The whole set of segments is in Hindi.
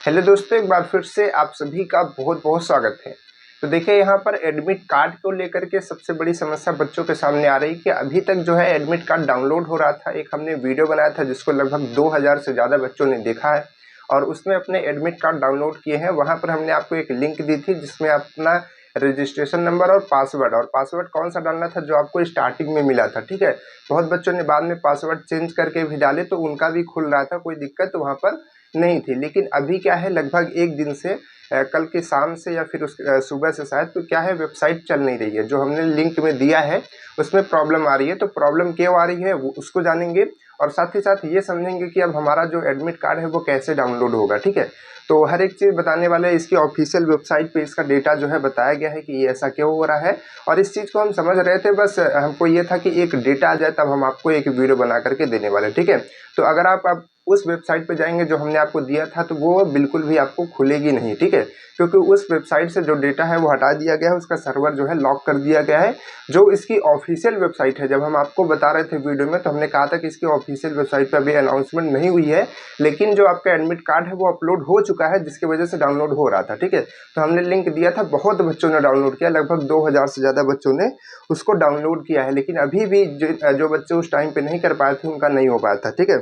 हेलो दोस्तों, एक बार फिर से आप सभी का बहुत बहुत स्वागत है। तो देखिए, यहाँ पर एडमिट कार्ड को लेकर के सबसे बड़ी समस्या बच्चों के सामने आ रही है कि अभी तक जो है एडमिट कार्ड डाउनलोड हो रहा था। एक हमने वीडियो बनाया था जिसको लगभग 2000 से ज़्यादा बच्चों ने देखा है और उसमें अपने एडमिट कार्ड डाउनलोड किए हैं। वहाँ पर हमने आपको एक लिंक दी थी जिसमें अपना रजिस्ट्रेशन नंबर और पासवर्ड कौन सा डालना था जो आपको स्टार्टिंग में मिला था। ठीक है, बहुत बच्चों ने बाद में पासवर्ड चेंज करके भी डाले तो उनका भी खुल रहा था, कोई दिक्कत वहाँ पर नहीं थी। लेकिन अभी क्या है, लगभग एक दिन से कल की शाम से या फिर सुबह से शायद, तो क्या है, वेबसाइट चल नहीं रही है। जो हमने लिंक में दिया है उसमें प्रॉब्लम आ रही है। तो प्रॉब्लम क्यों आ रही है वो उसको जानेंगे और साथ ही साथ ये समझेंगे कि अब हमारा जो एडमिट कार्ड है वो कैसे डाउनलोड होगा। ठीक है, तो हर एक चीज़ बताने वाले हैं। इसकी ऑफिशियल वेबसाइट पे इसका डेटा जो है बताया गया है कि ये ऐसा क्यों हो रहा है और इस चीज़ को हम समझ रहे थे। बस हमको ये था कि एक डेटा आ जाए तब हम आपको एक वीडियो बना करके देने वाले। ठीक है, तो अगर आप उस वेबसाइट पे जाएंगे जो हमने आपको दिया था तो वो बिल्कुल भी आपको खुलेगी नहीं। ठीक है, क्योंकि उस वेबसाइट से जो डेटा है वो हटा दिया गया है, उसका सर्वर जो है लॉक कर दिया गया है। जो इसकी ऑफिशियल वेबसाइट है, जब हम आपको बता रहे थे वीडियो में तो हमने कहा था कि इसकी ऑफिशियल वेबसाइट पे अभी अनाउंसमेंट नहीं हुई है, लेकिन जो आपका एडमिट कार्ड है वो अपलोड हो चुका है जिसकी वजह से डाउनलोड हो रहा था। ठीक है, तो हमने लिंक दिया था, बहुत बच्चों ने डाउनलोड किया, लगभग 2000 से ज़्यादा बच्चों ने उसको डाउनलोड किया है। लेकिन अभी भी जो बच्चे उस टाइम पे नहीं कर पाए थे उनका नहीं हो पाया था। ठीक है,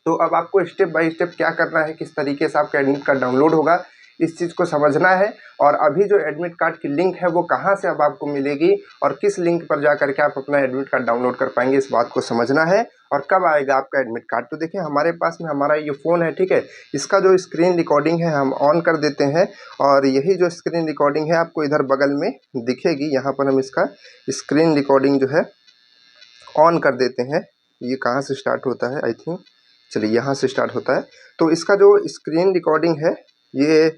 तो अब आपको स्टेप बाय स्टेप क्या करना है, किस तरीके से आपका एडमिट कार्ड डाउनलोड होगा, इस चीज़ को समझना है। और अभी जो एडमिट कार्ड की लिंक है वो कहाँ से अब आपको मिलेगी और किस लिंक पर जा करके आप अपना एडमिट कार्ड डाउनलोड कर पाएंगे, इस बात को समझना है। और कब आएगा आपका एडमिट कार्ड, तो देखिए हमारे पास में हमारा ये फ़ोन है। ठीक है, इसका जो स्क्रीन रिकॉर्डिंग है हम ऑन कर देते हैं और यही जो स्क्रीन रिकॉर्डिंग है आपको इधर बगल में दिखेगी। यहाँ पर हम इसका स्क्रीन रिकॉर्डिंग जो है ऑन कर देते हैं। ये कहाँ से स्टार्ट होता है, आई थिंक, चलिए यहाँ से स्टार्ट होता है। तो इसका जो स्क्रीन रिकॉर्डिंग है ये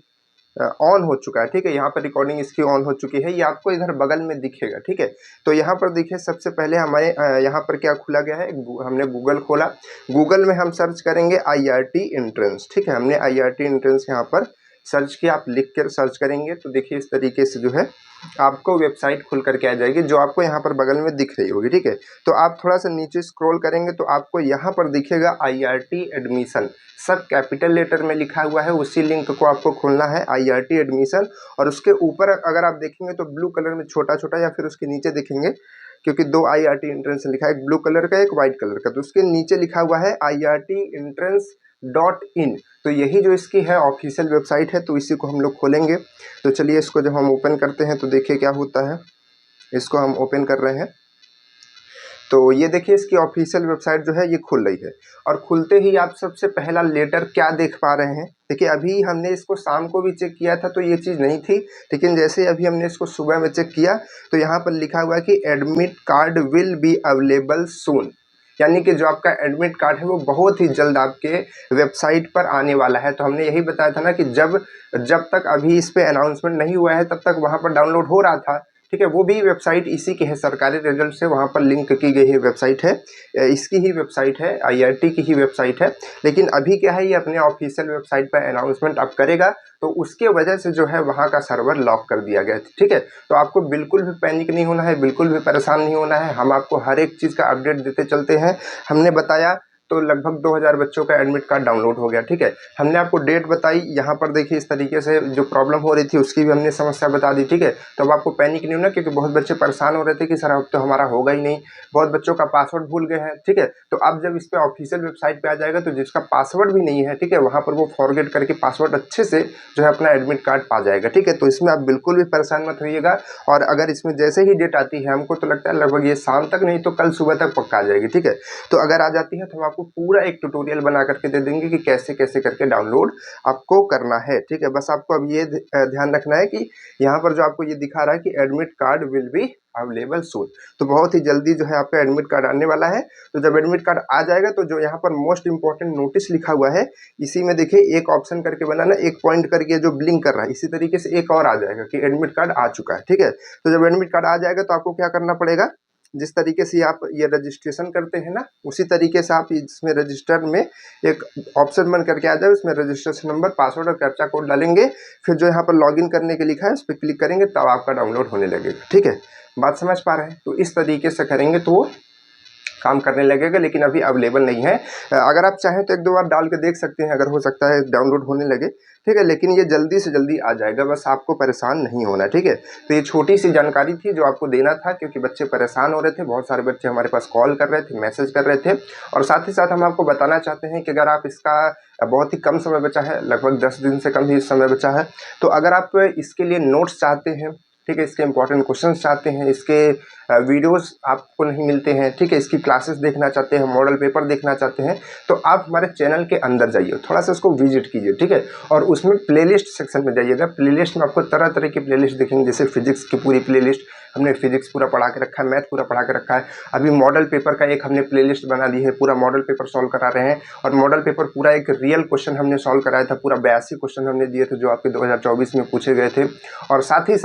ऑन हो चुका है। ठीक है, यहाँ पर रिकॉर्डिंग इसकी ऑन हो चुकी है, ये आपको इधर बगल में दिखेगा। ठीक है, तो यहाँ पर देखिए सबसे पहले हमारे यहाँ पर क्या खुला गया है, हमने गूगल खोला। गूगल में हम सर्च करेंगे IRT एंट्रेंस। ठीक है, हमने IRT एंट्रेंस यहाँ पर सर्च किया। आप लिख कर सर्च करेंगे तो देखिए इस तरीके से जो है आपको वेबसाइट खुल करके आ जाएगी जो आपको यहाँ पर बगल में दिख रही होगी। ठीक है, तो आप थोड़ा सा नीचे स्क्रॉल करेंगे तो आपको यहाँ पर दिखेगा IRT एडमिशन, सब कैपिटल लेटर में लिखा हुआ है। उसी लिंक को आपको खोलना है, IRT एडमिशन। और उसके ऊपर अगर आप देखेंगे तो ब्लू कलर में छोटा छोटा, या फिर उसके नीचे देखेंगे क्योंकि दो IRT एंट्रेंस लिखा है, एक ब्लू कलर का एक वाइट कलर का, तो उसके नीचे लिखा हुआ है IRT-entrance.in। तो यही जो इसकी है ऑफिशियल वेबसाइट है, तो इसी को हम लोग खोलेंगे। तो चलिए इसको जब हम ओपन करते हैं तो देखिए क्या होता है। इसको हम ओपन कर रहे हैं तो ये देखिए इसकी ऑफिशियल वेबसाइट जो है ये खुल रही है। और खुलते ही आप सबसे पहला लेटर क्या देख पा रहे हैं, देखिए अभी हमने इसको शाम को भी चेक किया था तो ये चीज़ नहीं थी, लेकिन जैसे अभी हमने इसको सुबह में चेक किया तो यहाँ पर लिखा हुआ है कि admit card will be available सून। यानी कि जो आपका एडमिट कार्ड है वो बहुत ही जल्द आपके वेबसाइट पर आने वाला है। तो हमने यही बताया था ना कि जब तक अभी इस पे अनाउंसमेंट नहीं हुआ है तब तक वहाँ पर डाउनलोड हो रहा था। ठीक है, वो भी वेबसाइट इसी की है, सरकारी रिजल्ट से वहाँ पर लिंक की गई है वेबसाइट है, इसकी ही वेबसाइट है, IRT की ही वेबसाइट है। लेकिन अभी क्या है, ये अपने ऑफिशियल वेबसाइट पर अनाउंसमेंट अब करेगा तो उसके वजह से जो है वहाँ का सर्वर लॉक कर दिया गया है। ठीक है, तो आपको बिल्कुल भी पैनिक नहीं होना है, बिल्कुल भी परेशान नहीं होना है। हम आपको हर एक चीज़ का अपडेट देते चलते हैं। हमने बताया तो लगभग 2000 बच्चों का एडमिट कार्ड डाउनलोड हो गया। ठीक है, हमने आपको डेट बताई, यहाँ पर देखिए इस तरीके से जो प्रॉब्लम हो रही थी उसकी भी हमने समस्या बता दी। ठीक है, तो अब आपको पैनिक नहीं होना, क्योंकि बहुत बच्चे परेशान हो रहे थे कि सर अब तो हमारा होगा ही नहीं, बहुत बच्चों का पासवर्ड भूल गए हैं। ठीक है, तो अब जब इस पर ऑफिशियल वेबसाइट पे आ जाएगा तो जिसका पासवर्ड भी नहीं है, ठीक है, वहाँ पर वो फॉरगेट करके पासवर्ड अच्छे से जो है अपना एडमिट कार्ड पा जाएगा। ठीक है, तो इसमें आप बिल्कुल भी परेशान मत होइएगा। और अगर इसमें जैसे ही डेट आती है, हमको तो लगता है लगभग ये शाम तक नहीं तो कल सुबह तक पक्का आ जाएगी। ठीक है, तो अगर आ जाती है तो हम आपको पूरा एक ट्यूटोरियल बना करके दे देंगे कि कैसे कैसे करके डाउनलोड आपको करना है। ठीक है, बस आपको अब ये ध्यान रखना है कि यहाँ पर जो आपको ये दिखा रहा है कि admit card will be available सून, तो बहुत ही जल्दी जो है आपका एडमिट कार्ड आने वाला है। तो जब एडमिट कार्ड आ जाएगा तो जो यहाँ पर मोस्ट इंपॉर्टेंट नोटिस लिखा हुआ है, इसी में देखिए एक ऑप्शन करके बनाना, एक पॉइंट करके जो ब्लिंक कर रहा है, इसी तरीके से एक और आ जाएगा कि एडमिट कार्ड आ चुका है। ठीक है, तो जब एडमिट कार्ड आ जाएगा तो आपको क्या करना पड़ेगा, जिस तरीके से आप ये रजिस्ट्रेशन करते हैं ना, उसी तरीके से आप इसमें रजिस्टर में एक ऑप्शन बन करके आ जाए, उसमें रजिस्ट्रेशन नंबर, पासवर्ड और कैप्चा कोड डालेंगे, फिर जो यहाँ पर लॉगिन करने के लिखा है उस पर क्लिक करेंगे तब आपका डाउनलोड होने लगेगा। ठीक है, बात समझ पा रहे हैं, तो इस तरीके से करेंगे तो काम करने लगेगा, लेकिन अभी अवेलेबल नहीं है। अगर आप चाहें तो 1-2 बार डाल के देख सकते हैं, अगर हो सकता है डाउनलोड होने लगे, ठीक है। लेकिन ये जल्दी से जल्दी आ जाएगा, बस आपको परेशान नहीं होना, ठीक है। तो ये छोटी सी जानकारी थी जो आपको देना था, क्योंकि बच्चे परेशान हो रहे थे। बहुत सारे बच्चे हमारे पास कॉल कर रहे थे, मैसेज कर रहे थे, और साथ ही साथ हम आपको बताना चाहते हैं कि अगर आप इसका बहुत ही कम समय बचा है, लगभग 10 दिन से कम ही समय बचा है, तो अगर आप इसके लिए नोट्स चाहते हैं, ठीक है, इसके इंपॉर्टेंट क्वेश्चंस चाहते हैं, इसके वीडियोस आपको नहीं मिलते हैं, ठीक है, इसकी क्लासेस देखना चाहते हैं, मॉडल पेपर देखना चाहते हैं, तो आप हमारे चैनल के अंदर जाइए, थोड़ा सा उसको विजिट कीजिए, ठीक है। और उसमें प्लेलिस्ट सेक्शन में जाइएगा। प्लेलिस्ट में आपको तरह तरह की प्लेलिस्ट दिखेंगे, जैसे फिजिक्स की पूरी प्लेलिस्ट, हमने फिजिक्स पूरा पढ़ा के रखा है, मैथ पूरा पढ़ा के रखा है। अभी मॉडल पेपर का एक हमने प्लेलिस्ट बना दी है, पूरा मॉडल पेपर सॉल्व करा रहे हैं। और मॉडल पेपर पूरा एक रियल क्वेश्चन हमने सॉल्व कराया था, पूरा 82 क्वेश्चन हमने दिए थे जो आपके 2024 में पूछे गए थे। और साथ ही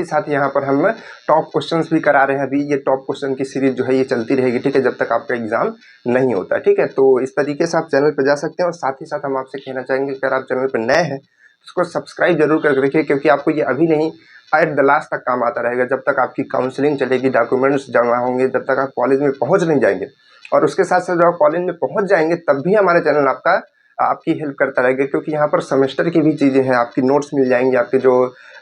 साथ यहाँ पर हम टॉप क्वेश्चंस भी करा रहे हैं। अभी ये टॉप क्वेश्चन की सीरीज जो है ये चलती रहेगी, ठीक है, जब तक आपका एग्जाम नहीं होता, ठीक है। तो इस तरीके से आप चैनल पर जा सकते हैं। और साथ ही साथ हम आपसे कहना चाहेंगे कि अगर आप चैनल पर नए हैं उसको सब्सक्राइब जरूर करके रखिए, क्योंकि आपको ये अभी नहीं, एट द लास्ट तक काम आता रहेगा। जब तक आपकी काउंसलिंग चलेगी, डॉक्यूमेंट्स जमा होंगे, जब तक आप कॉलेज में पहुँच नहीं जाएंगे, और उसके साथ साथ जब आप कॉलेज में पहुँच जाएंगे तब भी हमारा चैनल आपकी हेल्प करता रहेगा, क्योंकि यहाँ पर सेमेस्टर की भी चीज़ें हैं, आपकी नोट्स मिल जाएंगी, आपके जो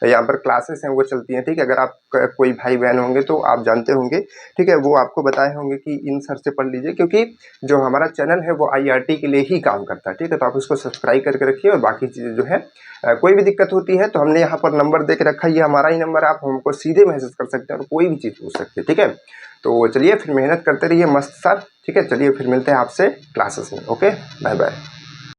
यहाँ पर क्लासेस हैं वो चलती हैं, ठीक है। अगर आप कोई भाई बहन होंगे तो आप जानते होंगे, ठीक है, वो आपको बताए होंगे कि इन सर से पढ़ लीजिए, क्योंकि जो हमारा चैनल है वो IRT के लिए ही काम करता है, ठीक है। तो आप उसको सब्सक्राइब करके रखिए। और बाकी चीज़ें जो है कोई भी दिक्कत होती है तो हमने यहाँ पर नंबर दे के रखा है, ये हमारा ही नंबर है, आप हमको सीधे मैसेज कर सकते हैं और कोई भी चीज़ पूछ सकते हैं, ठीक है। तो चलिए फिर मेहनत करते रहिए मस्त सर, ठीक है। चलिए फिर मिलते हैं आपसे क्लासेस में। Okay, bye bye.